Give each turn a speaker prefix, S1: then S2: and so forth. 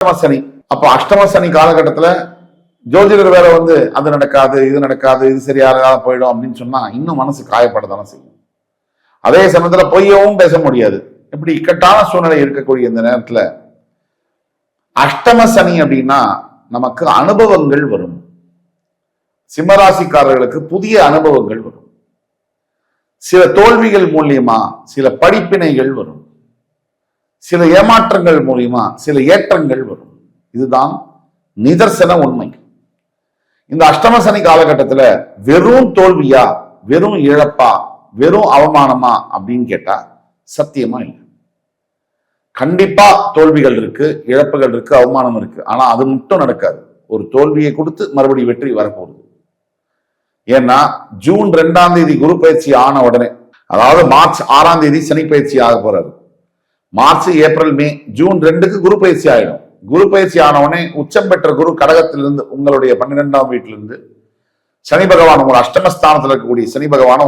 S1: அஷ்டம சனி. அப்ப அஷ்டம சனி காலகட்டத்துல ஜோதிடர் வேற வந்து அது நடக்காது இது சரியாக போயிடும் அப்படின்னு சொன்னா இன்னும் மனசு காயப்படத்தானே செய்யும். அதே சமயத்துல பொய்யவும் பேச முடியாது. இப்படி இக்கட்டான சூழ்நிலை இருக்கக்கூடிய இந்த நேரத்துல அஷ்டம சனி அப்படின்னா நமக்கு அனுபவங்கள் வரும். சிம்மராசிக்காரர்களுக்கு புதிய அனுபவங்கள் வரும். சில தோல்விகள் மூலியமா சில படிப்பினைகள் வரும். சில ஏமாற்றங்கள் மூலியமா சில ஏற்றங்கள் வரும். இதுதான் நிதர்சன உண்மை. இந்த அஷ்டம சனி காலகட்டத்துல வெறும் தோல்வியா, வெறும் இழப்பா, வெறும் அவமானமா அப்படின்னு கேட்டா சத்தியமா இல்லை. கண்டிப்பா தோல்விகள் இருக்கு, இழப்புகள் இருக்கு, அவமானம் இருக்கு. ஆனா அது மட்டும் நடக்காது. ஒரு தோல்வியை கொடுத்து மறுபடியும் வெற்றி வரப்போகுது. ஏன்னா ஜூன் 2ஆம் தேதி குரு பயிற்சி ஆன உடனே, அதாவது மார்ச் 6ஆம் தேதி சனி பயிற்சி ஆக போறாரு. மார்ச், ஏப்ரல், மே, ஜூன் 2க்கு குரு பயிற்சி ஆயிடும். குரு பயிற்சி ஆன உடனே உச்சம் பெற்ற குரு கடகத்திலிருந்து உங்களுடைய 12ஆம் வீட்டிலிருந்து சனி பகவான், உங்கள் அஷ்டமஸ்தானத்தில் இருக்கக்கூடிய சனி பகவான்